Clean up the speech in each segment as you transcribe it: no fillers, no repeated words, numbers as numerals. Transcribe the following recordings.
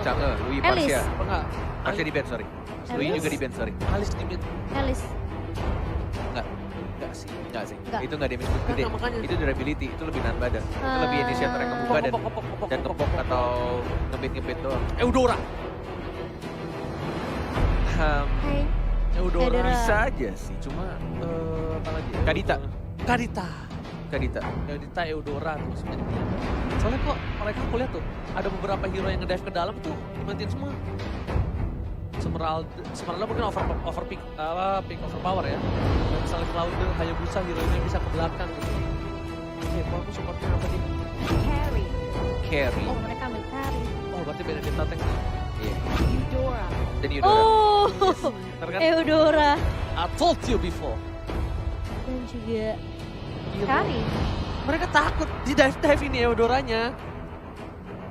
Chang'e, Lui, Alice. Parsia. Apa enggak? Parsia di band, sorry. Lui Alice. juga di band, sorry. Alice di mid. Alice. Enggak sih. Enggak sih. Enggak. Itu enggak damage boost gede. Enggak, makanya. Itu durability, itu lebih nahan badan. Itu lebih inisiator yang ngebuka dan kepok atau ngebit doang. Eudora. Hai. Eudora. Eudora. Bisa aja sih, cuma Apa lagi? Kadita. Kadita. Kadita. Eudora terus mainnya. Soalnya kok mereka aku lihat tuh ada beberapa hero yang ngedive ke dalam tuh dimatiin semua. Semeralda mungkin over peak overpower ya. Dan misalnya Cloud Hayabusa hero-nya bisa ke belakang gitu. Oke, kalau aku supportnya apa nih? Carry. Oh, mereka ambil carry. Oh, berarti Benedetta tank. Iya. Eudora. Dan Eudora. Oh, Ntar kan, Eudora. I told you before. Dan juga Hero. carry. Mereka takut di dive ini Eudoranya.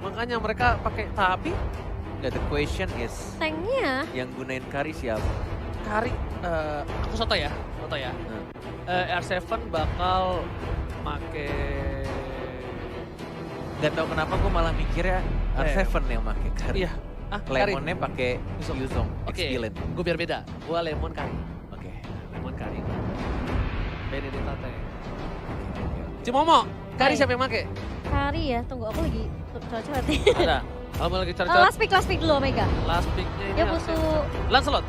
Makanya mereka pakai tapi Nggak, the question is, Tanknya. yang gunain Kari siapa? Kari, aku soto ya. R7 bakal make Gak tau kenapa gue malah mikirnya R7 yang pakai Kari. iya. Kari. Lemonnya pakai Yuzong. Yuzong, Oke, X-Villain. gue biar beda. Gue Lemon Kari. Oke. Lemon Kari. Benedetta teh. Cimomo, Kari Hai. siapa yang make? Carry ya, tunggu aku lagi coret-coret. Ada. Kamu lagi cari Last pick dulu Omega. last pick-nya ini Dia harusnya- butuh Lancelot.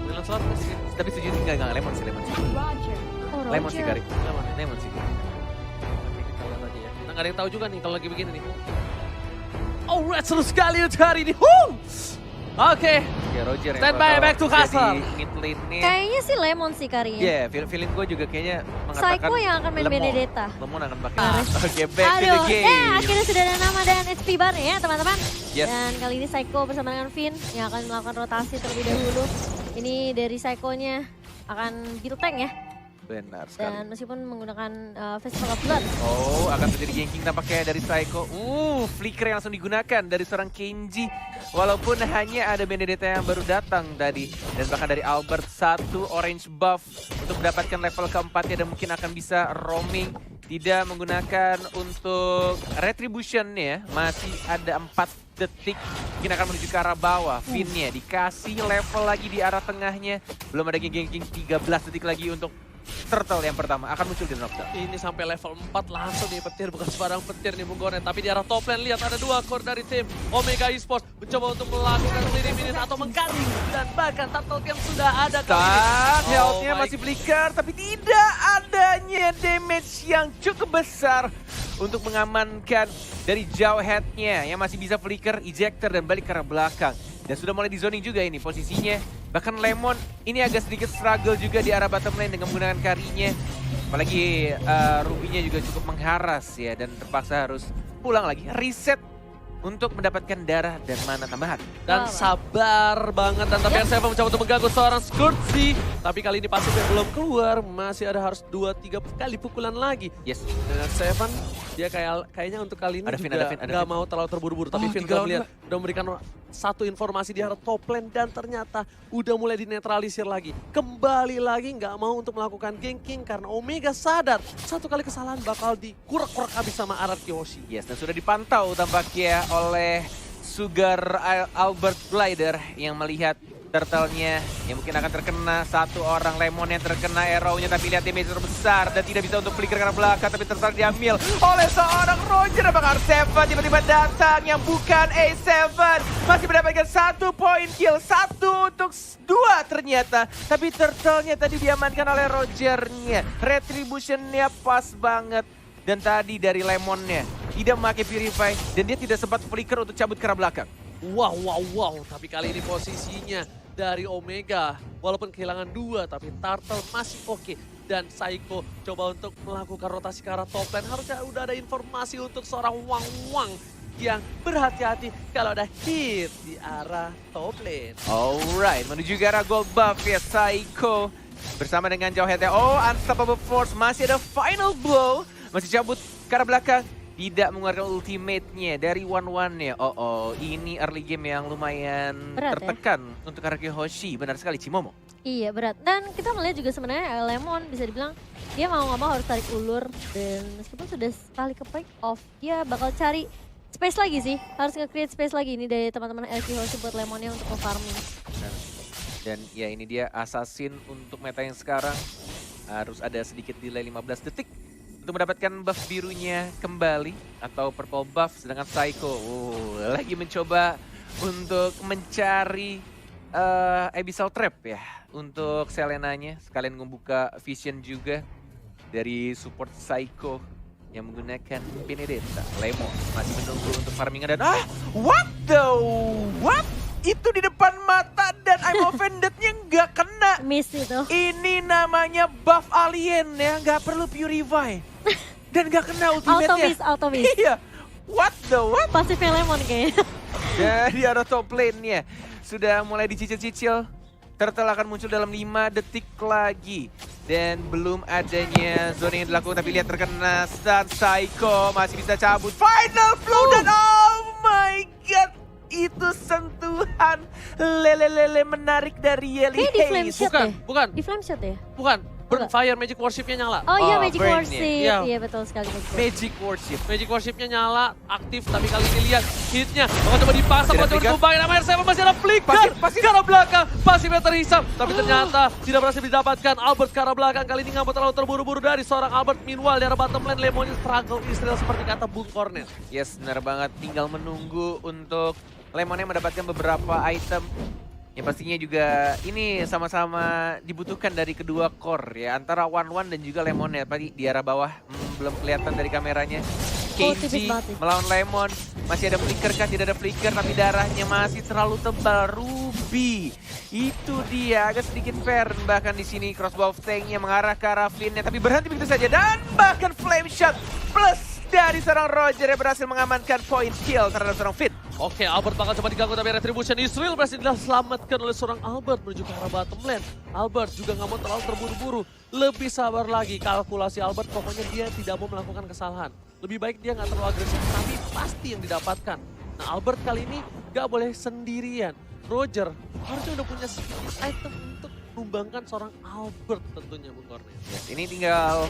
Lancelot masih Tapi setuju sih enggak Lemon sih, Lemon sih. oh, Lemon sih Kari. Lemon ya? Lemon sih. Oke, kita lihat aja ya. Kita nggak ada yang tahu juga nih kalau lagi begini nih. Oh, red seru sekali untuk hari ini. Oke, Ya Roger yang Stand by, bakal back to castle. jadi mid lane-nya. Kayaknya sih Lemon sih Karinya. Iya, feeling gue juga kayaknya mengatakan Psycho yang akan main Lemon. Benedetta. Lemon akan pakai. Harus. Oke, back to the Aduh, game. akhirnya sudah ada nama dan SP baru ya teman-teman. Yes. Dan kali ini Psycho bersama dengan Finn yang akan melakukan rotasi terlebih dahulu. Ini dari Psycho-nya akan build tank ya. Benar sekali. Dan meskipun menggunakan Festival of Blood. Oh, akan terjadi ganking tampaknya dari Psycho. Flicker yang langsung digunakan dari seorang Kenji. Walaupun hanya ada Benedetta yang baru datang tadi. Dan bahkan dari Albert satu orange buff untuk mendapatkan level keempatnya dan mungkin akan bisa roaming. Tidak menggunakan untuk retribution-nya. Masih ada 4 detik. Mungkin akan menuju ke arah bawah. Finn-nya dikasih level lagi di arah tengahnya. Belum ada ganking 13 detik lagi untuk Turtle yang pertama akan muncul di knockdown. ini sampai level 4 langsung nih petir, bukan sembarang petir nih Bung Gonen. Tapi di arah top lane lihat ada 2 core dari tim Omega Esports mencoba untuk melakukan eliminate atau mengganti dan bahkan Turtle Camp sudah ada kali ini. Dan health-nya my masih flicker, tapi tidak adanya damage yang cukup besar untuk mengamankan dari jauh head-nya yang masih bisa flicker, ejector, dan balik ke arah belakang. Dan sudah mulai di zoning juga ini posisinya. Bahkan Lemon ini agak sedikit struggle juga di arah bottom lane dengan menggunakan karinya. Apalagi Ruby-nya juga cukup mengharas ya dan terpaksa harus pulang lagi. Reset untuk mendapatkan darah dan mana tambahan. Dan sabar banget dan tapi R7 mencoba untuk mengganggu seorang Scourge. Tapi kali ini pasifnya belum keluar, masih ada harus 2-3 kali pukulan lagi. Yes. Dan R7 dia kayaknya untuk kali ini Ada Finn, juga ada Finn, ada nggak Finn. mau terlalu terburu-buru. Tapi Oh, Finn 3 udah lawan melihat, udah memberikan satu informasi di arah top lane dan ternyata udah mulai dinetralisir lagi. Kembali lagi nggak mau untuk melakukan ganking karena Omega sadar satu kali kesalahan bakal dikurak-kurak habis sama Arad Kyoshi. Yes, dan sudah dipantau tampaknya oleh Sugar Albert Glider yang melihat turtle-nya yang mungkin akan terkena satu orang. Lemon yang terkena arrow-nya, tapi lihat damage terbesar dan tidak bisa untuk flicker karena belakang, tapi turtle diambil oleh seorang Roger. Apakah R7 tiba-tiba datang yang bukan A7 masih mendapatkan 1 poin kill, 1 untuk 2 ternyata, tapi turtle-nya tadi diamankan oleh Roger-nya. Retribution-nya pas banget. Dan tadi dari Lemonnya tidak memakai Purify dan dia tidak sempat flicker untuk cabut ke arah belakang. Wow. Tapi kali ini posisinya dari Omega. Walaupun kehilangan 2, tapi Turtle masih oke. Dan Psycho coba untuk melakukan rotasi ke arah top lane. Harusnya udah ada informasi untuk seorang Wang yang berhati-hati kalau ada hit di arah top lane. Alright, menuju ke arah gold buff ya Psycho. Bersama dengan jauh headnya. Oh, Unstoppable Force masih ada final blow. Masih cabut ke arah belakang. Tidak mengeluarkan ultimate-nya dari one-one-nya. Ini early game yang lumayan Berat, tertekan untuk Araki Hoshi. Benar sekali, Cimomo. Iya berat. Dan kita melihat juga sebenarnya Lemon bisa dibilang dia mau nggak mau harus tarik ulur. Dan meskipun sudah sekali ke pick off, dia bakal cari space lagi sih, harus nge-create space lagi ini dari teman-teman LQ Hoshi buat Lemonnya untuk nge-farming. Dan ya ini dia assassin untuk meta yang sekarang. Harus ada sedikit delay 15 detik untuk mendapatkan buff birunya kembali atau purple buff, sedangkan Psycho lagi mencoba untuk mencari Abyssal Trap ya untuk Selenanya, sekalian membuka vision juga dari support Psycho yang menggunakan Benedetta. Lemon masih menunggu untuk farmingan dan what? Itu di depan mata dan I'm offended-nya nggak kena. Miss itu. Ini namanya buff alien ya, nggak perlu purify. Dan nggak kena ultimate-nya. Auto miss. Iya. What? Pasifnya Lemon kayaknya. Dari arah top lane-nya sudah mulai dicicil-cicil. Turtle akan muncul dalam 5 detik lagi. Dan belum adanya zona yang dilakukan, tapi lihat terkena stun. Psycho masih bisa cabut. Final flow dan oh my god. Itu sentuhan lele menarik dari Yeli Kayak di flame Hayes. shot ya? Bukan. Di flame shot ya? Bukan. Burn Fire Magic Worship-nya nyala. Oh iya, Oh, Magic burn-nya. Worship. Iya. Iya betul sekali. Magic Worship. Magic Worship-nya nyala, aktif, tapi kali ini lihat hit-nya. Bakal coba dipasang, Masih ada bakal coba flicker? ditumbangin sama R7, masih ada flicker. Pasif. Ke arah belakang, pasifnya terhisap. Tapi ternyata tidak berhasil didapatkan. Albert ke arah belakang, kali ini nggak mau terlalu terburu-buru dari seorang Albert. Meanwhile, di arah bottom lane, Lemonnya struggle Israel seperti kata Bung Cornet. Yes, benar banget. Tinggal menunggu untuk Lemonnya mendapatkan beberapa item. Yang pastinya juga ini sama-sama dibutuhkan dari kedua core ya. Antara One dan juga Lemonnya. Tadi di arah bawah belum kelihatan dari kameranya. tipis KG banget. melawan Lemon. Masih ada flicker kah? Tidak ada flicker, tapi darahnya masih terlalu tebal. Ruby. Itu dia, agak sedikit fair. Bahkan di sini crossbow of tanknya mengarah ke arah Finn-nya, tapi berhenti begitu saja. Dan bahkan flame shot plus dari seorang Roger yang berhasil mengamankan point kill terhadap seorang Finn. Oke, Albert bakal coba diganggu tapi Retribution Israel berhasil diselamatkan oleh seorang Albert menuju ke arah bottom lane. Albert juga nggak mau terlalu terburu-buru, lebih sabar lagi. Kalkulasi Albert pokoknya dia tidak mau melakukan kesalahan. Lebih baik dia nggak terlalu agresif, tapi pasti yang didapatkan. Nah, Albert kali ini nggak boleh sendirian. Roger harusnya udah punya sedikit item untuk menumbangkan seorang Albert tentunya, Bung Kornel. Yes, ini tinggal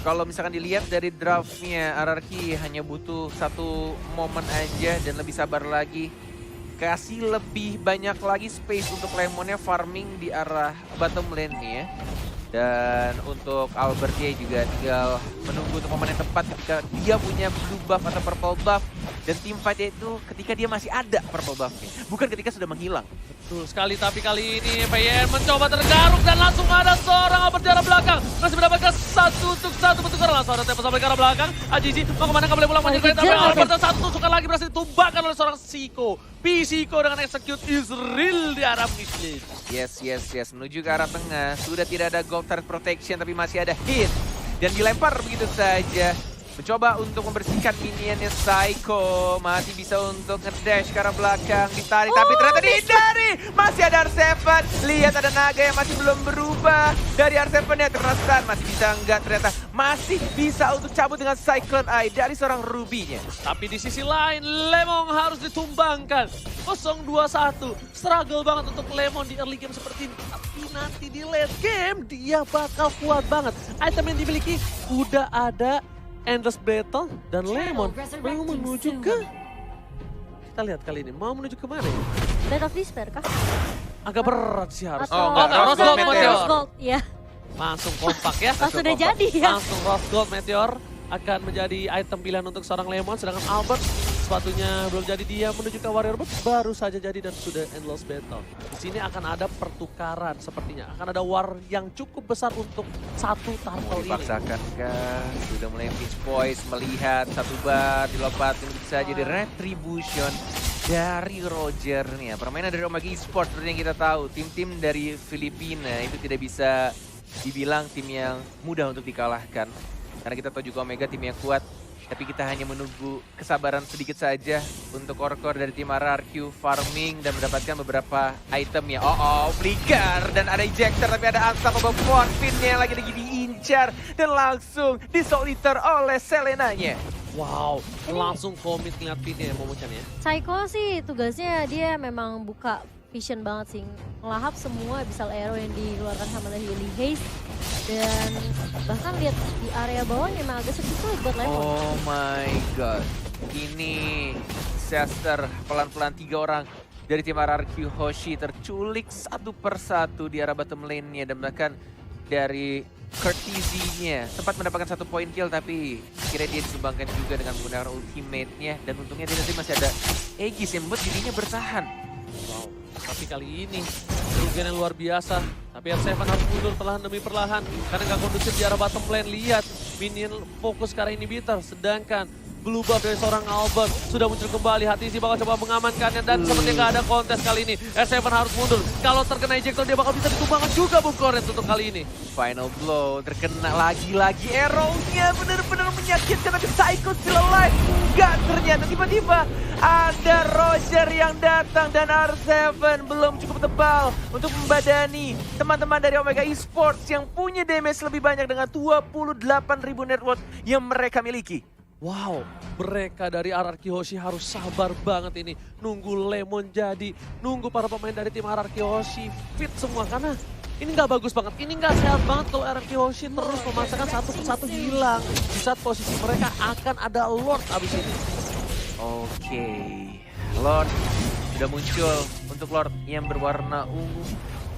kalau misalkan dilihat dari draftnya, RRQ hanya butuh satu momen aja dan lebih sabar lagi. Kasih lebih banyak lagi space untuk Lemonnya farming di arah bottom lane nih ya. Dan untuk Albert dia juga tinggal menunggu untuk momen yang tepat ketika dia punya blue buff atau purple buff. Dan team fight itu ketika dia masih ada purple buffnya, bukan ketika sudah menghilang. Betul sekali, tapi kali ini PYN mencoba tergaruk dan langsung ada seorang Albert di arah belakang. Masih mendapatkan 1-1 bertukar, langsung ada tempo sampai ke arah belakang. Ajiji mau kemana, nggak boleh pulang, masih dikejar, tapi Albert Albert. dan satu tusukan lagi berhasil ditumbangkan oleh seorang Siko. Pisiko dengan execute Israel di arah mid-lane. Yes, menuju ke arah tengah. Sudah tidak ada gold turret protection, tapi masih ada hit. Dan dilempar begitu saja. Mencoba untuk membersihkan minionnya Psycho. Masih bisa untuk ngedash ke arah belakang. Ditarik, tapi ternyata dihindari. Masih ada R7. Lihat ada naga yang masih belum berubah. Dari R7-nya terkena stun. Masih bisa enggak ternyata. Masih bisa untuk cabut dengan Cyclone Eye dari seorang Ruby-nya. Tapi di sisi lain, Lemon harus ditumbangkan. 0-2-1. Struggle banget untuk Lemon di early game seperti ini. Tapi nanti di late game, dia bakal kuat banget. Item yang dimiliki udah ada Endless Battle dan Lemon mau menuju ke... Kita lihat kali ini, mau menuju ke mana ya? Blade of Despair kah? Agak berat sih harus. Atau Oh, enggak, Rose Gold Meteor. Rose Gold, iya. Langsung kompak ya. Pas sudah kompak. jadi ya. Langsung Rose Gold Meteor akan menjadi item pilihan untuk seorang Lemon. Sedangkan Albert sepatunya belum jadi, dia menuju ke Warrior Bot baru saja jadi dan sudah Endless Battle. Di sini akan ada pertukaran sepertinya. Akan ada war yang cukup besar untuk satu Mau turtle ini. dipaksakan kah? Sudah mulai pitch poise, melihat satu bar dilompatin begitu saja di Retribution dari Roger nih ya. Permainan dari Omega Esports seperti yang kita tahu, tim-tim dari Filipina itu tidak bisa dibilang tim yang mudah untuk dikalahkan. Karena kita tahu juga Omega tim yang kuat, tapi kita hanya menunggu kesabaran sedikit saja untuk core-core dari tim RRQ farming dan mendapatkan beberapa item ya. Flicker dan ada ejector, tapi ada Unstoppable Finn yang lagi diincar dan langsung disoliter oleh Selenanya. Wow, langsung komit lihat pinnya ya Momo-chan ya. Psycho sih tugasnya dia memang buka vision banget sih. Ngelahap semua Abyssal Arrow yang dikeluarkan sama Yeli Hayes. Dan bahkan lihat di area bawahnya emang agak sedikit sulit buat Lemon. Oh my god. Ini disaster. Pelan-pelan 3 orang dari tim RRQ Hoshi terculik satu persatu di arah bottom lane-nya. Dan bahkan dari Courtesy-nya sempat mendapatkan 1 poin kill, tapi akhirnya dia disumbangkan juga dengan menggunakan ultimate-nya. Dan untungnya dia nanti masih ada Aegis yang membuat dirinya bertahan. Wow, tapi kali ini kerugian yang luar biasa. Tapi R7 harus mundur perlahan demi perlahan karena nggak kondusif di arah bottom lane. Lihat, minion fokus ke arah inhibitor, sedangkan blue buff dari seorang Albert sudah muncul kembali. Hatisi bakal coba mengamankannya dan sepertinya nggak ada kontes kali ini. R7 harus mundur. Kalau terkena ejector dia bakal bisa ditumbangkan juga Bung Koret untuk kali ini. Final blow, terkena lagi-lagi arrow-nya, benar-benar menyakitkan. Tapi Psycho still alive. Enggak, ternyata tiba-tiba ada Roger yang datang dan R7 belum cukup tebal untuk membadani teman-teman dari Omega Esports yang punya damage lebih banyak dengan 28.000 net worth yang mereka miliki. Wow, mereka dari RRQ Hoshi harus sabar banget ini. Nunggu Lemon jadi, nunggu para pemain dari tim RRQ Hoshi fit semua. Karena ini nggak bagus banget, ini nggak sehat banget kalau RRQ Hoshi terus memaksakan satu persatu hilang. Di saat posisi mereka akan ada Lord abis ini. Oke, Lord sudah muncul untuk Lord yang berwarna ungu.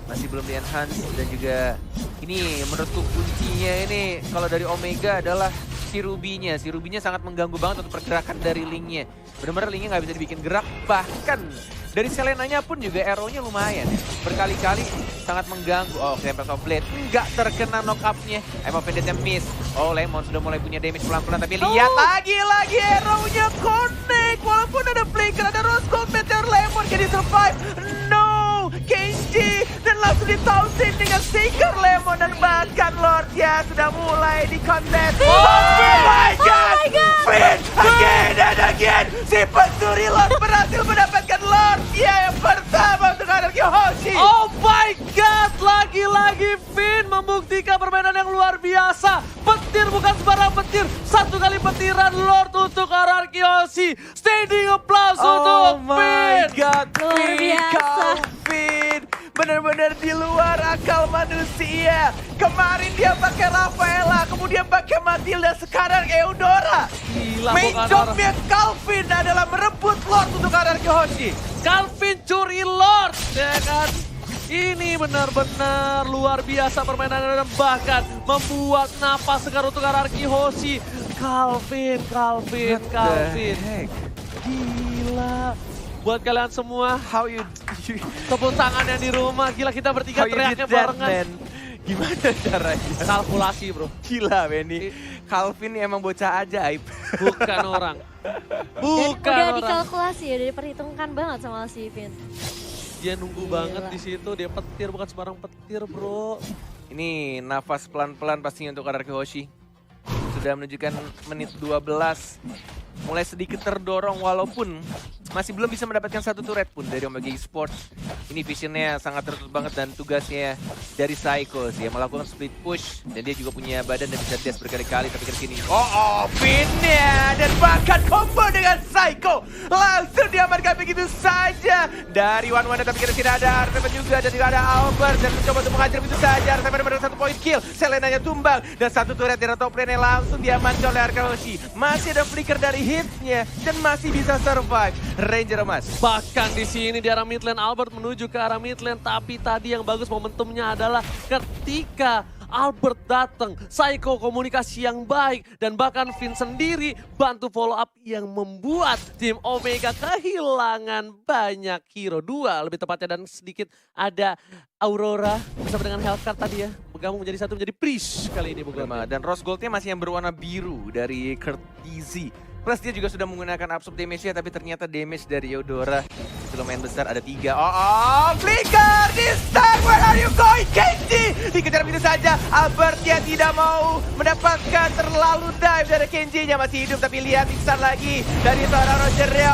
Masih belum di-enhance dan juga ini menurutku kuncinya ini kalau dari Omega adalah si Ruby-nya. Si Ruby-nya sangat mengganggu banget untuk pergerakan dari Link-nya. Benar-benar Link-nya nggak bisa dibikin gerak, bahkan dari Selena-nya pun juga arrow-nya lumayan ya. Berkali-kali sangat mengganggu. Oh, Tempest of Blade nggak terkena knock-up-nya. Emang Vendetta miss. Oh, Lemon sudah mulai punya damage pelan-pelan, tapi lihat lagi-lagi arrow-nya connect. Walaupun ada flicker, ada Rose Gold, Meteor Lemon, can he survive? No! Kenji dan langsung ditausin dengan Seeker Lemon dan bahkan Lord ya sudah mulai di contest. Oh my god! Finn again and again! Si pencuri Lord berhasil mendapatkan Lord ya yang pertama untuk RRQ Hoshi. Oh my god, lagi-lagi Finn membuktikan permainan yang luar biasa. Petir bukan sembarang petir, 1 kali petiran Lord untuk RRQ Hoshi. Standing applause untuk Finn. Oh my god, Luar biasa. Finn benar-benar di luar akal manusia. Kemarin dia pakai Rafaela, kemudian pakai Matilda, sekarang Eudora. Gila, Main bukan jobnya Calvin adalah merebut Lord untuk RRQ Hoshi. Calvin curi Lord, ya kan? Ini benar-benar luar biasa permainan dan bahkan membuat napas segar untuk RRQ Hoshi. Calvin. Gila. Buat kalian semua, How you tepuk tangan yang di rumah. Gila, kita bertiga how you did teriaknya that, barengan. man? Gimana caranya? Kalkulasi bro, Gila, Benny. Calvin ini emang bocah ajaib. bukan orang. Dan Bukan udah orang. dikalkulasi ya, udah diperhitungkan banget sama si Vin. Dia nunggu Gila. banget di situ, dia petir bukan sembarang petir bro. Ini nafas pelan-pelan pastinya untuk RRQ Hoshi. Sudah menunjukkan menit 12. Mulai sedikit terdorong walaupun masih belum bisa mendapatkan 1 turret pun dari Omega Esports. Ini visionnya sangat tertutup banget dan tugasnya dari Psycho sih yang melakukan split push. Dan dia juga punya badan dan bisa dash berkali-kali tapi ke sini. Finn-nya dan bahkan combo dengan Psycho. Langsung diamankan begitu saja. Dari One tapi kira tidak ada Artemis juga dan juga ada Albert dan mencoba untuk menghajar begitu saja. Artemis benar-benar 1 point kill. Selenanya tumbang dan 1 turret di top lane langsung diamankan oleh RRQ Hoshi. Masih ada flicker dari hitsnya dan masih bisa survive. Ranger emas. Bahkan di sini di arah mid lane Albert menuju ke arah mid lane, tapi tadi yang bagus momentumnya adalah ketika Albert datang, Psycho komunikasi yang baik dan bahkan Finn sendiri bantu follow up yang membuat tim Omega kehilangan banyak hero, 2 lebih tepatnya, dan sedikit ada Aurora bersama dengan Hellcat tadi ya, bergabung menjadi satu menjadi Priest kali ini bukan. Dan Rose Gold-nya masih yang berwarna biru dari Courtesy. Plus dia juga sudah menggunakan absorb damage-nya, tapi ternyata damage dari Eudora itu lumayan besar, ada 3. Flicker! This time, where are you going, Kenji? Dikejar begitu saja, Albert dia tidak mau mendapatkan terlalu dive dari Kenji-nya, masih hidup, tapi lihat pingsan lagi dari seorang Roger-nya.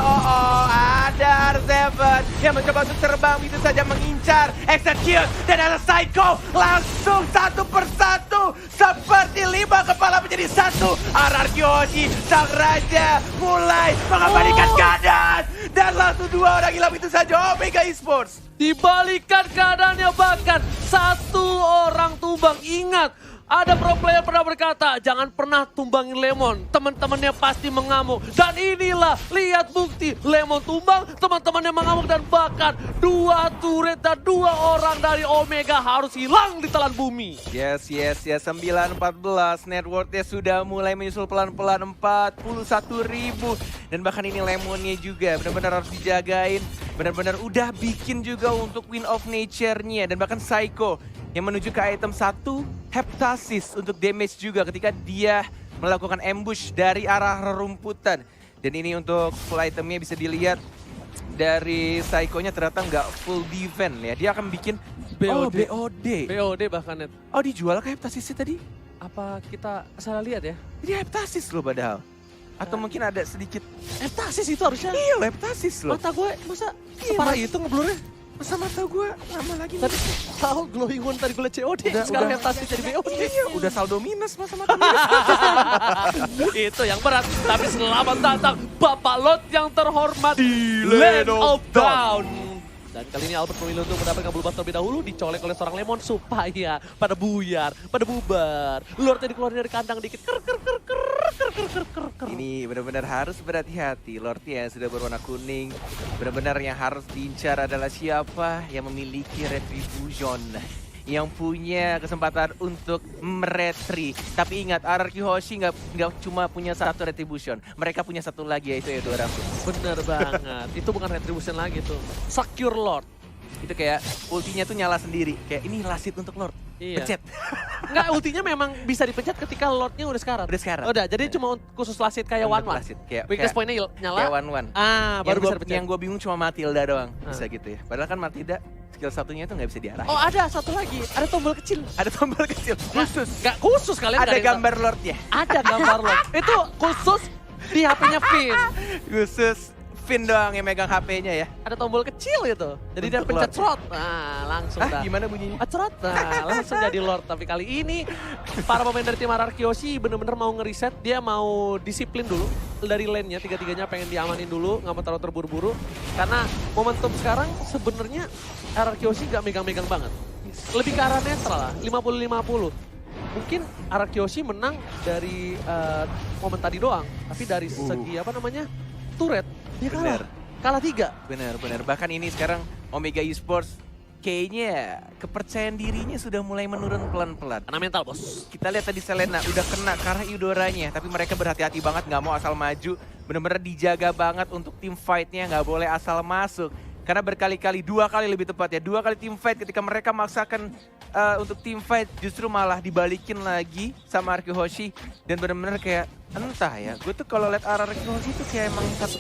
Ada R7 yang mencoba untuk terbang begitu saja mengincar, execute, dan ada Psycho langsung 1 persatu seperti 5 kepala menjadi 1. RRQ Hoshi, sang raja mulai mengabadikan keadaan dan langsung 2 orang hilang itu saja Omega Esports. Dibalikan keadaannya, bahkan 1 orang tumbang. Ingat, Ada pro player pernah berkata, jangan pernah tumbangin Lemon, teman-temannya pasti mengamuk. Dan inilah, lihat bukti, Lemon tumbang, teman-temannya mengamuk dan bahkan 2 turret dan 2 orang dari Omega harus hilang di telan bumi. Yes, 9-14, net worth-nya sudah mulai menyusul pelan-pelan 41.000. Dan bahkan ini Lemonnya juga benar-benar harus dijagain, benar-benar udah bikin juga untuk Win of Nature-nya. Dan bahkan Psycho yang menuju ke item 1, Heptasis untuk damage juga ketika dia melakukan ambush dari arah rerumputan. Dan ini untuk full itemnya bisa dilihat dari Psycho-nya ternyata nggak full defense ya. Dia akan bikin BOD. BOD. BOD bahkan Net. Oh dijual ke Heptasisnya tadi? Apa kita salah lihat ya? Ini Heptasis loh padahal. Atau mungkin ada sedikit... Heptasis itu harusnya. Iya loh Heptasis loh. Mata gue masa Iya, separah itu ngeblurnya? Masa mata gue lama lagi Tadi tahu glowing one tadi gue liat COD, sekarang Heptasis jadi BOD. Iya, udah saldo minus masa mata Itu yang berat, tapi selamat datang Bapak Lot yang terhormat Di Land Land of of Dawn. Dan kali ini Albert memilih untuk mendapatkan blue buff terlebih dahulu, dicolek oleh seorang Lemon supaya pada buyar, pada bubar. Lordnya dikeluarin dari kandang dikit, ker. Ini benar-benar harus berhati-hati. Lordnya yang sudah berwarna kuning, benar-benar yang harus diincar adalah siapa yang memiliki retribution, yang punya kesempatan untuk meretri. Tapi ingat, RRQ Hoshi nggak cuma punya 1 retribution, mereka punya 1 lagi yaitu Eudora. Bener banget, itu bukan retribution lagi tuh, secure Lord. Itu kayak ultinya tuh nyala sendiri, kayak ini lasit untuk Lord. Iya. Pencet. Enggak, ultinya memang bisa dipencet ketika Lordnya udah sekarat. Udah sekarat. Udah, jadi cuma khusus lasit kayak Untuk one-one. lasit, kayak Weakness point-nya nyala. Kayak one-one. Baru bisa dipencet. Yang gue bingung cuma Matilda doang, Ah. bisa gitu ya. Padahal kan Matilda skill satunya itu nggak bisa diarahin. Oh ada satu lagi, ada tombol kecil. Ada tombol kecil khusus. Nggak khusus kalian. Ada nggak yang gambar Lordnya. tahu. Ada gambar Lord. Itu khusus di HP-nya Finn. Khusus Finn doang yang megang HP-nya ya. Ada tombol kecil itu. Jadi dia Untuk pencet Lord. slot. Nah langsung dah. Gimana bunyinya? Acrot, nah langsung jadi Lord. Tapi kali ini para pemain dari tim RRQ Hoshi bener-bener mau ngeriset. Dia mau disiplin dulu dari lane-nya. Tiga-tiganya pengen diamanin dulu, nggak mau terlalu terburu-buru. Karena momentum sekarang sebenarnya RRQ Hoshi nggak megang-megang banget. Lebih ke arah netral lah, 50-50. Mungkin RRQ Hoshi menang dari momen tadi doang. Tapi dari segi apa namanya, turret, dia kalah. Bener. Kalah 3. Benar. Bahkan ini sekarang Omega Esports kayaknya kepercayaan dirinya sudah mulai menurun pelan-pelan. Karena mental bos. Kita lihat tadi Selena udah kena karena Eudoranya, tapi mereka berhati-hati banget, nggak mau asal maju. Bener-bener dijaga banget untuk tim fight-nya, nggak boleh asal masuk. Karena berkali-kali, 2 kali lebih tepat ya, 2 kali tim fight ketika mereka maksakan untuk tim fight justru malah dibalikin lagi sama RRQ Hoshi. Dan bener-bener kayak entah ya, gue tuh kalau liat RRQ Hoshi tuh kayak emang 5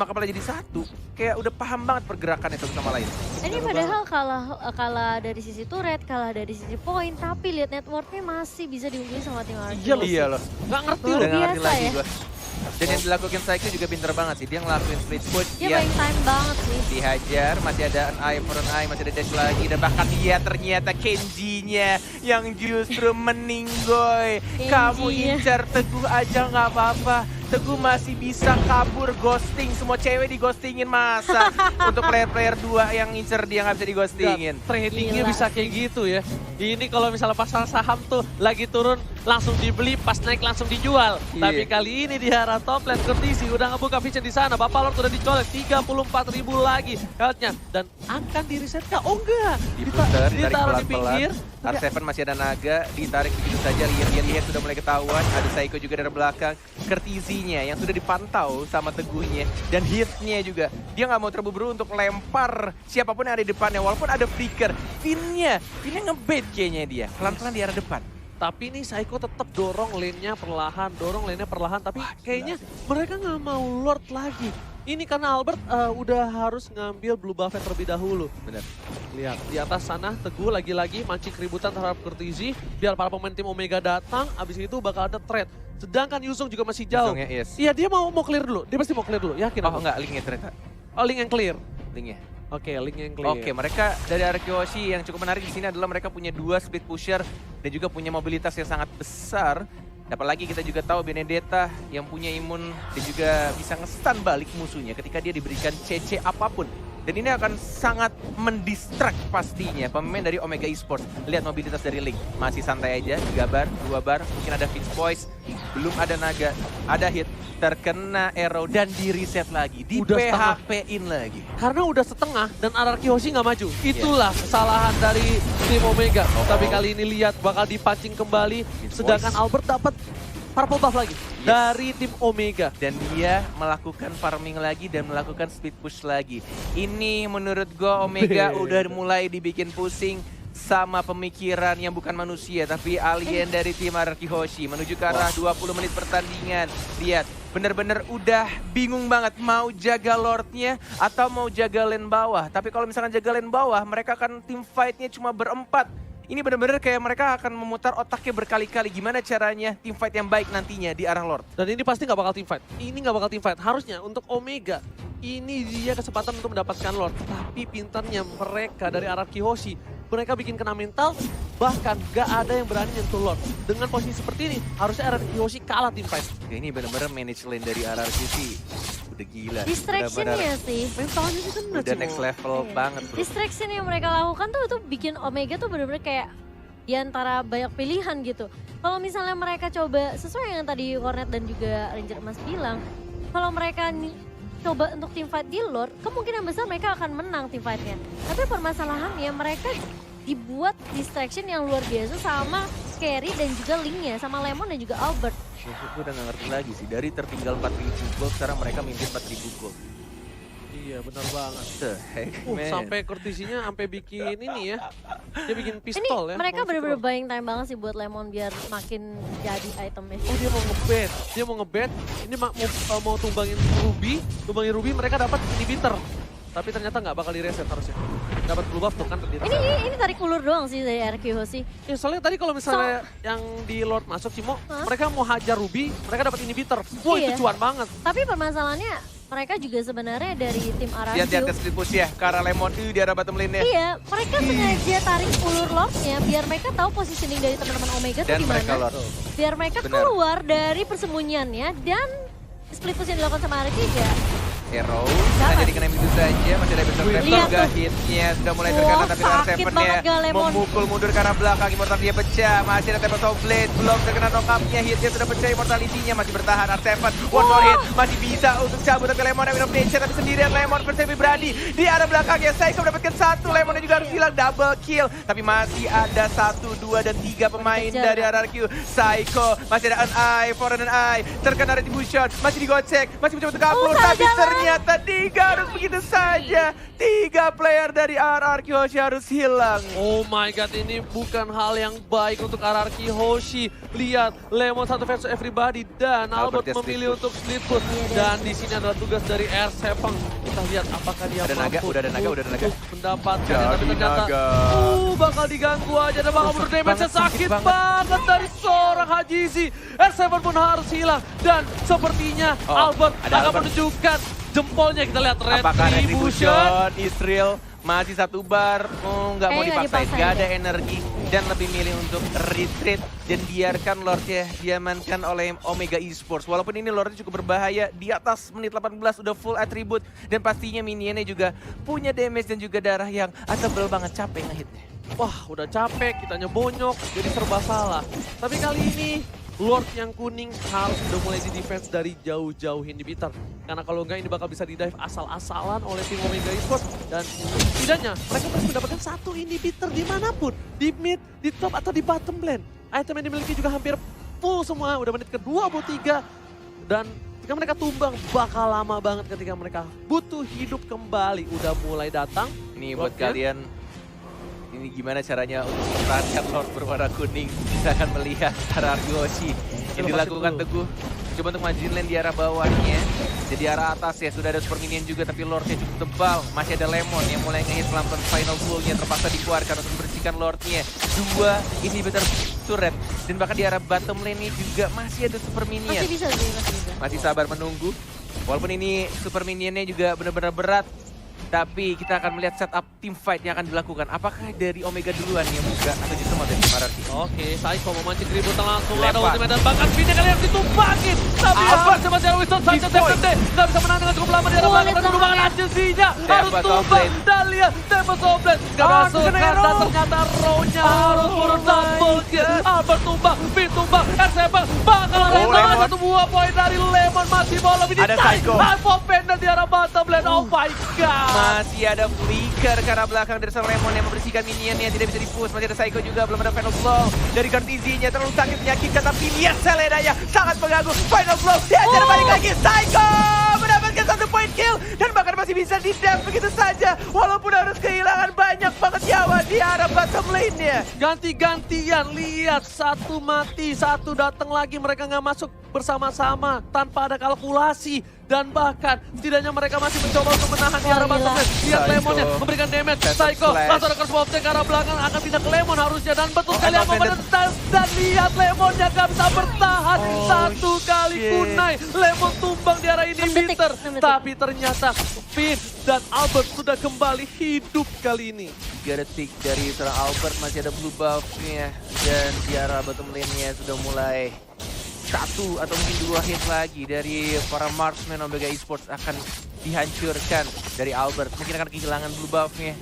kepala jadi 1. Kayak udah paham banget pergerakannya satu sama lain. Ini padahal kalah dari sisi turret, kalah dari sisi poin, tapi lihat networknya masih bisa diunggulin sama tim RRQ. Iya loh. Nggak ngerti Luar loh. Udah ngerti biasa lagi ya. gue. Dan yang dilakukan Psycho juga pinter banget sih. Dia ngelakuin split push. Dia buying time banget nih. Dihajar, masih ada an eye for an eye, masih ada dash lagi. Dan bahkan dia ternyata Kenji-nya yang justru meninggoy. Kamu Kenji-nya. incar Teguh aja nggak apa-apa. Teguh masih bisa kabur, ghosting. Semua cewek di-ghostingin masa. Untuk player-player 2 yang incer dia nggak bisa di-ghostingin. Tradingnya Gila. bisa kayak gitu ya. Ini kalau misalnya pasar saham tuh lagi turun langsung dibeli, pas naik langsung dijual. Iya. Tapi kali ini di arah top lane Kurtisi udah ngebuka vision di sana. Bapak Lord udah dicolek 34.000 lagi health-nya dan akan di reset kah? Oh enggak. Diputer, ditarik Ditaruh di pelan-pelan. pinggir. R7 masih ada naga, ditarik begitu saja. Lihat sudah mulai ketahuan. Ada Psycho juga dari belakang. Kurtisinya yang sudah dipantau sama Teguhnya. Dan hit-nya juga. Dia nggak mau terburu-buru untuk lempar siapapun yang ada di depannya. Walaupun ada flicker. Finn-nya ngebait kayaknya dia. Pelan-pelan di arah depan. Tapi nih Psycho tetap dorong lane-nya perlahan, tapi kayaknya mereka nggak mau Lord lagi. Ini karena Albert udah harus ngambil blue buff terlebih dahulu. Bener. Lihat di atas sana Teguh lagi-lagi mancing keributan terhadap Kurtisi biar para pemain tim Omega datang, abis itu bakal ada trade. Sedangkan Yuzong juga masih jauh. Yuzongnya, yes. Iya dia mau clear dulu, dia pasti mau clear dulu, yakin Oh aku? enggak, linknya ternyata. Oh link yang clear. Linknya. Oke, link yang clear. Oke, mereka dari RRQ Hoshi yang cukup menarik di sini adalah mereka punya 2 split pusher dan juga punya mobilitas yang sangat besar. Apalagi kita juga tahu Benedetta yang punya imun dan juga bisa nge-stun balik musuhnya ketika dia diberikan CC apapun. Dan ini akan sangat mendistract pastinya pemain dari Omega Esports. Lihat mobilitas dari Link, masih santai aja, 3 bar, 2 bar, mungkin ada Fix Voice, belum ada naga, ada hit, terkena arrow dan di reset lagi, di Udah setengah. PHP-in lagi. Karena udah setengah dan Ararki Hoshi nggak maju. Itulah kesalahan dari tim Omega. Tapi kali ini lihat bakal dipancing kembali. Sedangkan Albert dapat purple buff lagi dari tim Omega. Dan dia melakukan farming lagi dan melakukan speed push lagi. Ini menurut gue Omega udah mulai dibikin pusing sama pemikiran yang bukan manusia tapi alien dari tim Ararki Hoshi menuju ke arah 20 menit pertandingan. Lihat, bener-bener udah bingung banget mau jaga Lordnya atau mau jaga lane bawah. Tapi kalau misalkan jaga lane bawah, mereka akan tim fightnya cuma berempat. Ini bener-bener kayak mereka akan memutar otaknya berkali-kali gimana caranya tim fight yang baik nantinya di arah Lord. Dan ini pasti nggak bakal team fight. Ini nggak bakal team fight. Harusnya untuk Omega, ini dia kesempatan untuk mendapatkan Lord. Tapi pintarnya mereka dari Ararki Hoshi, mereka bikin kena mental, bahkan gak ada yang berani nyentuh Lord. Dengan posisi seperti ini, harusnya Ararki Hoshi kalah team fight. Ya, ini bener-bener manage lane dari Ararki sih udah gila. Distraction-nya sih. Mentalnya sih kan Udah next level Iya. banget bro. Distraction yang mereka lakukan tuh bikin Omega tuh bener-bener kayak di antara banyak pilihan gitu. Kalau misalnya mereka coba sesuai yang tadi Cornet dan juga Ranger Mas bilang, kalau mereka coba untuk team fight di Lord, kemungkinan besar mereka akan menang team fightnya. Tapi permasalahannya mereka dibuat distraction yang luar biasa sama Carry dan juga Link-nya, sama Lemon dan juga Albert. Gue udah gak ngerti lagi sih, dari tertinggal 4.000 gold sekarang mereka mimpin 4.000 gold. Iya benar banget. The heck man. Sampai kurtisinya sampai bikin ini ya. Dia bikin Ini pistol ya. mereka mau bener-bener pistol. buying time banget sih buat Lemon biar makin jadi itemnya. Oh dia mau ngebet. Dia mau ngebet. Ini mau tumbangin Ruby mereka dapat inhibitor. Tapi ternyata nggak bakal di-reset harusnya. Dapat blue buff tuh kan di-reset. Ini tarik ulur doang sih dari Ararki Hoshi. Ya, soalnya tadi kalau misalnya yang di Lord masuk Cimo, mereka mau hajar Ruby, mereka dapat inhibitor. Wah Iya. itu cuan banget. Tapi permasalahannya mereka juga sebenarnya dari tim Ararki. Lihat split push ya, ke arah Lemon di arah bottom lane-nya. Iya, mereka sengaja tarik ulur Lordnya biar mereka tahu positioning dari teman-teman Omega tuh Dan mereka gimana. Lord. Biar mereka Benar. keluar dari persembunyiannya dan split push yang dilakukan sama Ararki ya. Arrow, Dapat. nah jadi kena begitu saja, masih ada besok Lihat juga tuh. hitnya sudah mulai Wah, terkena tapi sakit R7-nya banget gak Lemon. memukul mundur ke arah belakang, Immortal dia pecah, masih ada Temple Soul Blade, belum terkena knock-up-nya, hitnya sudah pecah, Immortality-nya masih bertahan, R7, one more hit, masih bisa untuk cabut tapi Lemon yang nature tapi sendirian Lemon versus Brady di arah belakangnya, Psycho mendapatkan satu, Lemonnya juga harus hilang, double kill, tapi masih ada 1, 2, dan 3 pemain Kejar. dari RRQ, Psycho, masih ada an eye, Foreign an eye, terkena retribution, masih digocek, masih mencoba untuk kabur, tapi sadar. ternyata 3 harus begitu saja. 3 player dari RRQ Hoshi harus hilang. Oh my god, ini bukan hal yang baik untuk Ararki Hoshi. Lihat, Lemon satu versus everybody dan Albert Albert ya, memilih split untuk split push. Iya, deh. Dan di sini adalah tugas dari R7. Kita lihat apakah dia Ada naga, mampu udah ada naga, udah ada naga. untuk mendapatkan. Jadi Tapi ternyata, naga. bakal diganggu aja dan bakal menurut damage banget, sakit sakit banget dari seorang Hajizi. R7 pun harus hilang dan sepertinya Oh, Albert ada akan Albert. menunjukkan jempolnya. Kita lihat Apakah retribution. Retribution, Israel masih 1 bar, nggak mau Kayaknya nggak dipaksain, dipaksain nggak ada deh. energi dan lebih milih untuk retreat dan biarkan Lordnya diamankan oleh Omega Esports. Walaupun ini Lordnya cukup berbahaya, di atas menit 18 udah full atribut dan pastinya minionnya juga punya damage dan juga darah yang tebel banget, capek ngehitnya. Wah, udah capek, kitanya bonyok, jadi serba salah. Tapi kali ini, Lord yang kuning harus udah mulai di defense dari jauh-jauh inhibitor. Karena kalau enggak ini bakal bisa di-dive asal-asalan oleh tim Omega Esports. Dan setidaknya mereka masih mendapatkan 1 inhibitor dimanapun. Di mid, di top, atau di bottom lane. Item yang dimiliki juga hampir full semua, udah menit ke-23. Dan ketika mereka tumbang, bakal lama banget ketika mereka butuh hidup kembali. Udah mulai datang. Ini buat Lordnya. kalian, ini gimana caranya untuk mempertahankan Lord berwarna kuning. Kita akan melihat RRQ Hoshi yang Lepasin dilakukan dulu. Teguh. Coba untuk majuin lane di arah bawahnya. Jadi arah atas ya, sudah ada super minion juga tapi Lordnya cukup tebal. Masih ada Lemon yang mulai ngehit pelan-pelan final blow-nya terpaksa dikeluarkan untuk membersihkan Lordnya. 2 inhibitor turret dan bahkan di arah bottom lane-nya juga masih ada super minion. Masih bisa sih, masih bisa. Masih sabar menunggu. Walaupun ini super minionnya juga benar-benar berat. Tapi kita akan melihat setup team fight yang akan dilakukan. Apakah dari Omega duluan yang buka atau justru mau dari Mararki? Oke, Saiko memancing keributan langsung ada Lempar. ultimate dan bahkan Vinnya kali yang ditumbangin. Tapi Albert. Albert masih ada Winston Sanchez Big boy. FMD. Nggak bisa menang dengan cukup lama di arah belakang. Dan penumbangan agensinya harus Tempest tumbang. Offlane. Dan lihat Tempest Offlane. Nggak masuk kena kan. arrow. Dan ternyata row-nya harus turun double kill. Albert tumbang, Vin tumbang, R7 bakal ada Lemon. satu buah poin dari Lemon. Masih bola lebih Ada Psycho. Hypo Pendant di arah bottom lane. Oh my god. Masih ada flicker ke arah belakang dari seorang Lemon yang membersihkan minionnya, tidak bisa di-push. Masih ada Psycho juga, belum ada final blow dari Cortizinya, terlalu sakit menyakitkan, tapi lihat Selenanya sangat mengganggu. Final blow, diajar balik lagi, Psycho mendapatkan 1 point kill, dan bahkan masih bisa di-dam begitu saja, walaupun harus kehilangan banyak banget nyawa di arah bottom lane-nya. Ganti-gantian, lihat satu mati, satu datang lagi, mereka nggak masuk bersama-sama tanpa ada kalkulasi. Dan bahkan setidaknya mereka masih mencoba untuk menahan di arah bottom lane. Lihat Psycho. Lemonnya memberikan damage, Setup Psycho slash. langsung ada curse of ke arah belakang, akan pindah ke Lemon harusnya. Dan betul sekali Emma Emma Bennett. menentang, dan lihat Lemonnya nggak bisa bertahan. Oh, Satu kali shit. kunai, Lemon tumbang di arah ini 6 detik, Peter. 6 detik. Tapi ternyata Finn dan Albert sudah kembali hidup kali ini. 3 detik dari seorang Albert, masih ada blue buff-nya, dan di arah bottom lane-nya sudah mulai 1 atau mungkin 2 hit lagi dari para marksman Omega Esports akan dihancurkan dari Albert. Mungkin akan kehilangan blue buff-nya.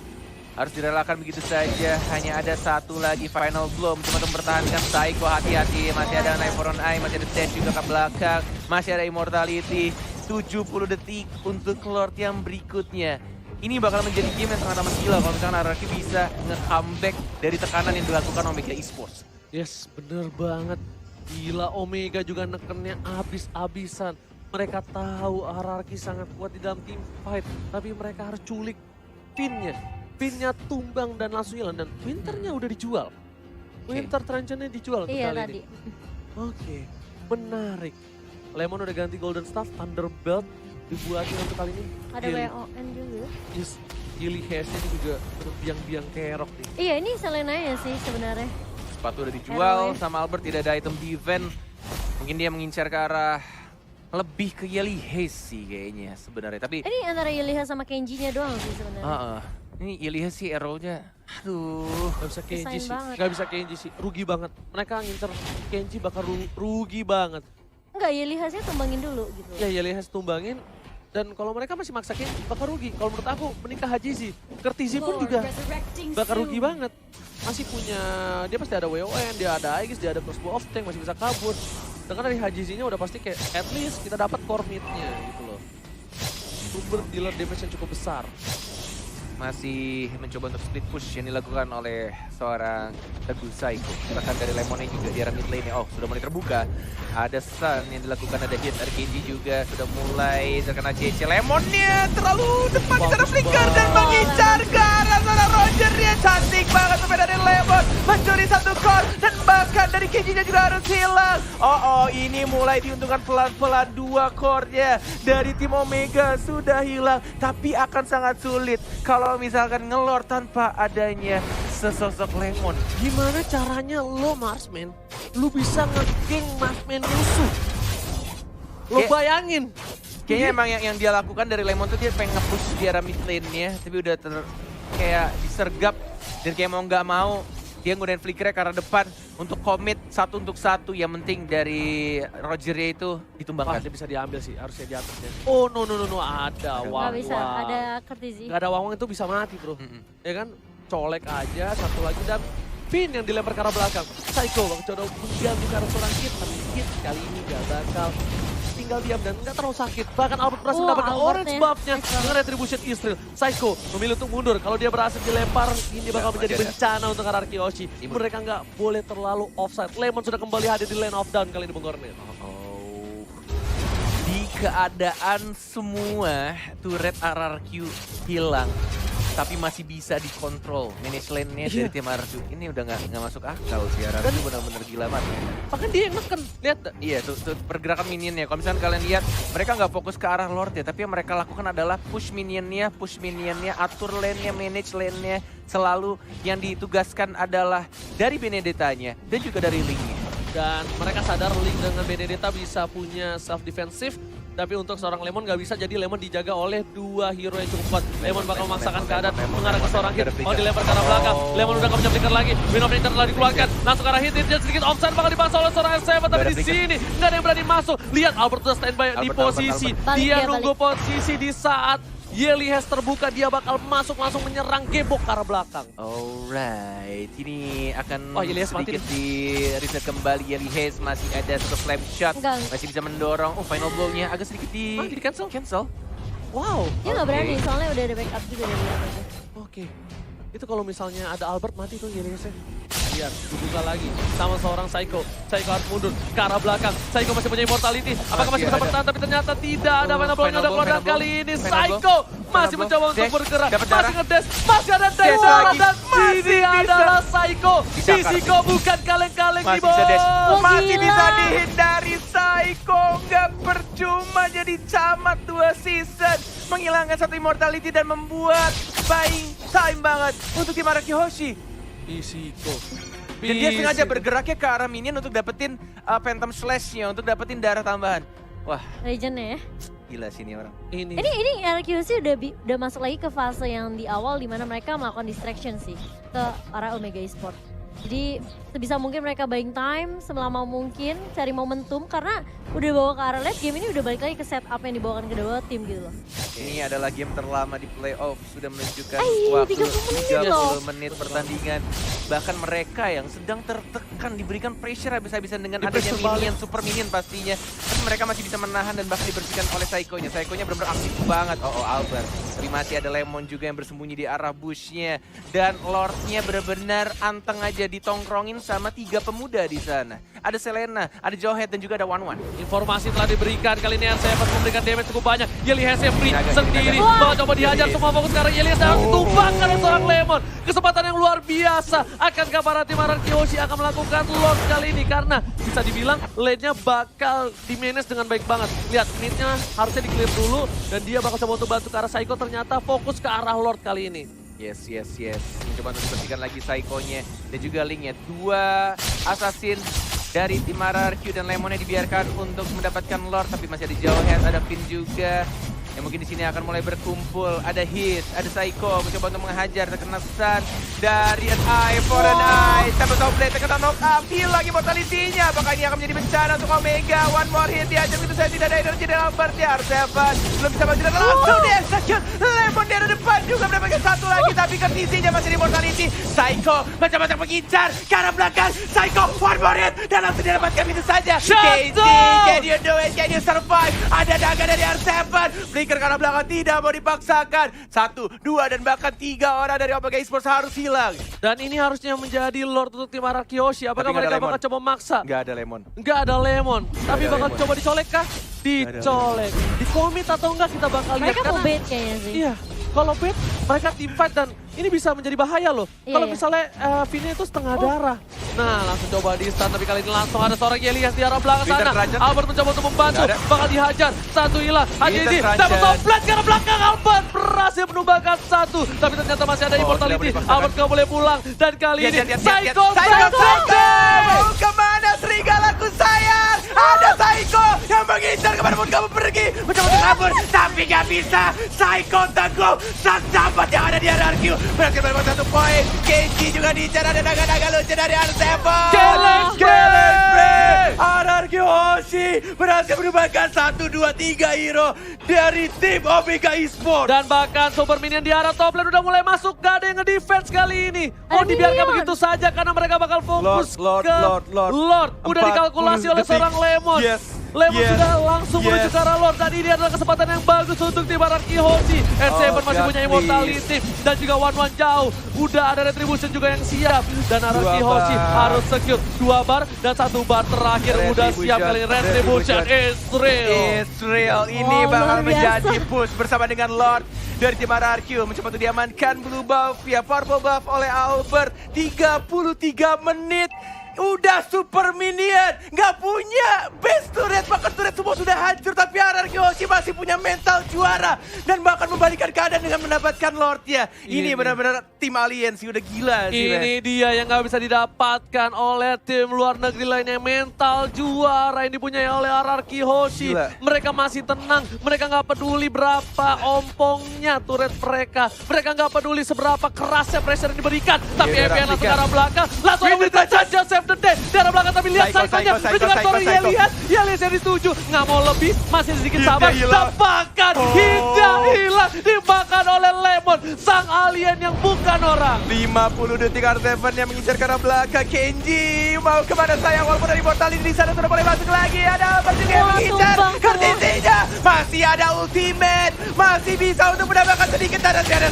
Harus direlakan begitu saja. Hanya ada 1 lagi final blow cuma untuk mempertahankan Psycho. Hati-hati, masih ada Knife for an Eye, masih ada dash juga ke belakang, masih ada immortality. 70 detik untuk Lord yang berikutnya. Ini bakal menjadi game yang sangat amat gila kalau misalkan Araki bisa nge-comeback dari tekanan yang dilakukan Omega Esports. Yes, bener banget. Gila, Omega juga nekennya abis-abisan. Mereka tahu hierarki sangat kuat di dalam team fight, tapi mereka harus culik pinnya. Pinnya tumbang dan langsung hilang, dan Winternya udah dijual. Winter Truncheonnya dijual untuk Iya kali tadi. ini. Oke, menarik. Lemon udah ganti Golden Staff, Thunderbelt dibuatin untuk kali ini. Ada WON juga. Yes, Gilly Hesse ini juga biang-biang kerok nih. Iya ini Selenanya sih sebenarnya. Sepatu udah dijual, Hero, sama Albert tidak ada item defense. Mungkin dia mengincar ke arah lebih ke Yeli Haze sih kayaknya sebenarnya. Tapi Ini antara Yeliha sama Kenji-nya doang sih sebenarnya. ini Yeli Haze sih arrow-nya. Aduh. Gak bisa Kenji Kesain sih, banget. gak bisa Kenji sih, rugi banget. Mereka ngincer Kenji bakal rugi banget. Enggak, Yeliha-nya tumbangin dulu gitu. Ya Yeli Hesse tumbangin, dan kalau mereka masih maksa Kenji bakal rugi. Kalau menurut aku menikah Haji sih, Kertizi pun juga bakal rugi banget. Masih punya, dia pasti ada WON, dia ada Aegis, dia ada crossbow of tank, masih bisa kabur. Sedangkan dari Haji-nya udah pasti kayak at least kita dapat core mid-nya gitu loh. Sumber dealer damage yang cukup besar. Masih mencoba untuk split push yang dilakukan oleh seorang Teguh Psycho. Bahkan dari Lemonnya juga di arah mid lane-nya. Oh, sudah mulai terbuka. Ada stun yang dilakukan, ada hit. RKG juga sudah mulai terkena CC. Lemonnya terlalu depan di sana flicker dan mengincar ke arah sana Roger. Dia cantik banget sampai dari Lemon. Mencuri 1 core dan bahkan dari KG-nya juga harus hilang. Oh, ini mulai diuntungkan pelan-pelan 2 core-nya dari tim Omega sudah hilang. Tapi akan sangat sulit kalau misalkan ngelor tanpa adanya sesosok Lemon. Gimana caranya lo Marsman, lu bisa nge-geng Marsman musuh? Lo bayangin. Kayaknya emang yang dia lakukan dari Lemon tuh dia pengen nge-push di arah mid lane-nya, tapi udah kayak disergap dan kayak mau nggak mau dia nggunain flickernya ke arah depan untuk commit 1 untuk 1. Yang penting dari Roger-nya itu Wah, ditumbangkan. dia bisa diambil sih, harusnya di atasnya. Oh no, ada Wang. Nggak bisa, ada Kertizi. Gak ada Wang itu bisa mati bro. Mm-mm. Ya kan, colek aja, satu lagi dan Pin yang dilempar ke arah belakang. Psycho Bang Codo mengganggu ke arah seorang Kid, tapi Kid kali ini gak bakal tinggal diam dan gak terlalu sakit. Bahkan Albert berhasil mendapatkan orange buff-nya dengan Retribution Israel. Psycho memilih untuk mundur. Kalau dia berhasil dilempar, ini bakal menjadi bencana untuk hierarki Oshi. Mereka nggak boleh terlalu offside. Lemon sudah kembali hadir di lane of down kali ini Bung Kornet. Oh. Di keadaan semua turret RRQ hilang, tapi masih bisa dikontrol manage lane-nya dari tim RRQ. Ini udah nggak masuk akal sih, RRQ benar-benar gila banget. Bahkan dia yang neken, lihat. Iya, tuh pergerakan minionnya. Kalau misalnya kalian lihat, mereka nggak fokus ke arah Lord ya, tapi yang mereka lakukan adalah push minionnya, atur lane-nya, manage lane-nya. Selalu yang ditugaskan adalah dari Benedetta-nya dan juga dari Link-nya. Dan mereka sadar Link dengan Benedetta bisa punya self defensive Tapi untuk seorang Lemon nggak bisa, jadi Lemon dijaga oleh 2 hero yang cukup kuat. Lemon bakal memaksakan keadaan mengarah ke seorang hit. Mau dilempar ke arah belakang. Lemon udah nggak punya flicker lagi. Wind of Nature telah dikeluarkan. Langsung ke arah hit, dia sedikit offside bakal dipaksa oleh seorang R7. Tapi di sini nggak ada yang berani masuk. Lihat Albert udah standby di posisi. Balik, Dia dia nunggu posisi di saat Yelihes terbuka, dia bakal masuk langsung menyerang gebok ke arah belakang. Alright, ini akan Yelihes mati sedikit di reset kembali. Yelihes masih ada satu flame shot, Enggak. masih bisa mendorong. Final blow-nya agak sedikit di cancel? cancel. Wow. Dia nggak Oke. berani, soalnya udah ada backup juga dari Omega. Oke. Itu kalau misalnya ada Albert mati tuh Yelihesnya. Lihat, dibuka lagi sama seorang Psycho. Psycho harus mundur ke arah belakang. Psycho masih punya immortality. Apakah masih bisa bertahan? Tapi ternyata tidak ada final blow-nya udah keluar. Dan kali ini Psycho masih mencoba untuk bergerak. Masih ngedash. Masih ada dash lagi. dan Masih ini bisa. adalah Psycho. Bisa, Psycho bukan kaleng-kaleng di Masih bisa dash. bawah. Masih gila. bisa dihindari Psycho. Nggak percuma jadi camat 2 season. Menghilangkan 1 immortality dan membuat buying time banget untuk tim Araki Hoshi. Psycho. Dan dia sengaja bergeraknya ke arah minion untuk dapetin Phantom Slash-nya, untuk dapetin darah tambahan. Wah, Legend-nya ya. gila sih ini orang. Ini RQC udah masuk lagi ke fase yang di awal di mana mereka melakukan distraction sih ke arah Omega Esports. Jadi sebisa mungkin mereka buying time selama mungkin, cari momentum karena udah bawa ke arah late game ini udah balik lagi ke setup yang dibawakan kedua tim gitu loh. Ini adalah game terlama di playoff, sudah menunjukkan Ay, waktu 30 menit loh. 30 menit pertandingan. Bahkan mereka yang sedang tertekan diberikan pressure habis-habisan dengan adanya Di-pressure minion, super minion pastinya. Tapi mereka masih bisa menahan dan bahkan dibersihkan oleh Psycho-nya. Psycho-nya benar-benar aktif banget. Albert. Tapi masih ada Lemon juga yang bersembunyi di arah bush-nya. Dan Lord-nya benar-benar anteng aja ditongkrongin sama 3 pemuda di sana. Ada Selena, ada Jowhead dan juga ada One-One. Informasi telah diberikan, kali ini R7 memberikan damage cukup banyak. Yelihes yang free Naga, sendiri, naga. bakal coba dihajar, semua fokus ke arah Yelihes dan tumbangkan oleh seorang Lemon. Kesempatan yang luar biasa, akankah para tim Araki Hoshi akan melakukan loss kali ini? Karena bisa dibilang lane-nya bakal di-manage dengan baik banget. Lihat, mid-nya harusnya di-clear dulu dan dia bakal coba untuk bantu ke arah Psycho, ternyata fokus ke arah Lord kali ini. Yes. Mencoba untuk dibersihkan lagi Psycho-nya dan juga Link-nya. 2 assassin dari tim RRQ dan Lemonnya dibiarkan untuk mendapatkan Lord, tapi masih ada Jowhead, ada Finn juga. Yang mungkin di sini akan mulai berkumpul. Ada Hit, ada Psycho mencoba untuk menghajar, terkena stun dari an eye for an eye. Satu top blade terkena knock up, hilang immortality-nya. Apakah ini akan menjadi bencana untuk Omega? One more hit dihajar begitu saja, tidak ada energi dalam Albert ya. R7 belum bisa bantu dan langsung di-execute. Lemon di depan juga mendapatkan 1 lagi, tapi kondisinya masih di immortality. Psycho mencoba untuk mengincar ke arah belakang. Psycho one more hit dan langsung didapatkan begitu saja. Casey, can you do it? Can you survive? Ada naga dari R7. Flicker ke arah belakang tidak mau dipaksakan. 1, 2 dan bahkan 3 orang dari Omega Esports harus hilang. Dan ini harusnya menjadi Lord untuk tim Araki Hoshi. Apakah Tapi nggak mereka ada bakal coba maksa? Nggak ada Lemon. Nggak ada Lemon. Tapi ada bakal Lemon. coba dicolek kah? Dicolek. Di komit atau enggak kita bakal lihat. Mereka mau Karena- bait kayaknya sih. Iya. Kalau bait, mereka team fight dan ini bisa menjadi bahaya loh. Iya, Kalau iya. misalnya Vini itu setengah darah. Nah, langsung coba di stun, tapi kali ini langsung ada seorang Yelias di arah belakang Peter sana. Trajan. Albert mencoba untuk membantu, Nggak ada. bakal dihajar. 1 hilang. Peter Haji Trajan. dapat toplet ke arah belakang. Albert berhasil menumbangkan 1. Tapi ternyata masih ada tidak immortality. boleh dipaksakan. Albert nggak boleh pulang. Dan kali ini Psycho Psycho! Mau kemana serigalaku sayang? Ada Psycho yang mengincar kemana pun kamu pergi. Mencoba untuk kabur, tapi nggak bisa. Psycho teguh, sang sahabat yang ada di RRQ. Berhasil mendapatkan 1 poin. Kenji juga diincar, ada naga-naga lucu dari R7. Kellen Frey! RRQ Hoshi berhasil menumbangkan 1, 2, 3 hero dari tim Omega Esports. Dan bahkan Super Minion di arah top lane udah mulai masuk. Gak ada yang nge-defense kali ini. Mau Ada dibiarkan minion. begitu saja karena mereka bakal fokus Lord, ke Lord. Udah 40 dikalkulasi oleh detik. seorang Lemon. Yes. Lemon Yes. sudah langsung menuju Yes. ke arah Lord. Dan ini adalah kesempatan yang bagus untuk tim Araki Hoshi. N7 masih God, punya immortality. Dan juga One jauh. Udah ada retribution juga yang siap. Dan Araki 2 Hoshi bar. harus secure 2 bar dan 1 bar terakhir. Udah siap kali ini. Retribution is real. Israel ini Oh, bakal luar biasa. menjadi push bersama dengan Lord dari tim RRQ. Mencoba untuk diamankan blue buff via purple buff oleh Albert. 33 menit udah super minion, nggak punya base turret, bahkan turret semua sudah hancur, tapi Hierarchy Hoshi masih punya mental juara dan bahkan membalikan keadaan dengan mendapatkan Lordnya. Ini benar-benar tim alien sih, udah gila sih. Ini dia yang nggak bisa didapatkan oleh tim luar negeri lainnya. Mental juara yang dipunyai oleh Hierarchy Hoshi. Gila. Mereka masih tenang, mereka nggak peduli berapa ompongnya turret mereka. Mereka nggak peduli seberapa kerasnya pressure yang diberikan. Tapi Iya, EVN langsung ke rapikan. arah belakang. Langsung Winter memberikan Touch. saja save the day. Di arah belakang tapi lihat Psycho, Psycho-nya. Psycho, Dengan Psycho, suara Psycho. Yelias yang disetujui. Nggak mau lebih, masih sedikit Hidda sabar. hilang. Dapatkan Oh. Hidda hilang. Dimakan oleh Lemon. Sang alien yang bukan orang. 50 detik Arteven yang mengincar ke arah belakang. Kenji mau kemana sayang, walaupun dari portal ini di sana sudah boleh masuk lagi. Ada Albert juga yang Wah, mengincar. tumbang semua. Kartisinya masih ada ultimate, masih bisa untuk mendapatkan sedikit tanda. Ada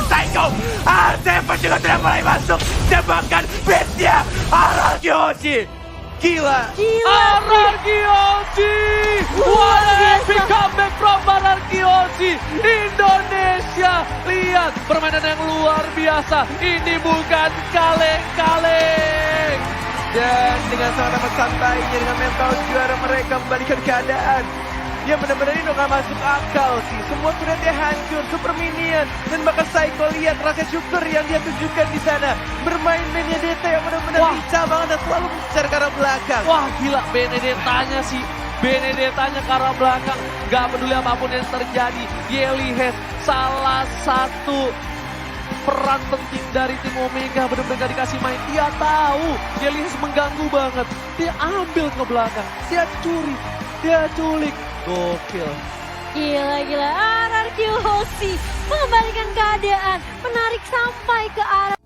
Psycho. Arteven juga sudah mulai masuk. Tembakkan base-nya Hierarchy Hoshi. Gila. Hierarchy Hoshi! What an epic comeback from Hierarchy Hoshi! Indonesia, lihat permainan yang luar biasa. Ini bukan kaleng-kaleng. Dan dengan sangat amat santainya, dengan mental juara mereka membalikan keadaan. Ya benar-benar ini udah gak masuk akal sih. Semua turretnya hancur, super minion. Dan bahkan Psycho lihat rasa syukur yang dia tunjukkan di sana. Bermain Benedetta yang benar-benar Wah. lincah banget dan selalu mengejar ke arah belakang. Wah gila, Benedettanya sih. Benedettanya ke arah belakang. Gak peduli apapun yang terjadi. Yelias salah satu peran penting dari tim Omega, benar-benar gak dikasih main. Dia tahu Yelias mengganggu banget. Dia ambil ke belakang. Dia curi. Dia culik. Gokil. Gila. Hierarchy Hoshi mengembalikan keadaan, menarik sampai ke arah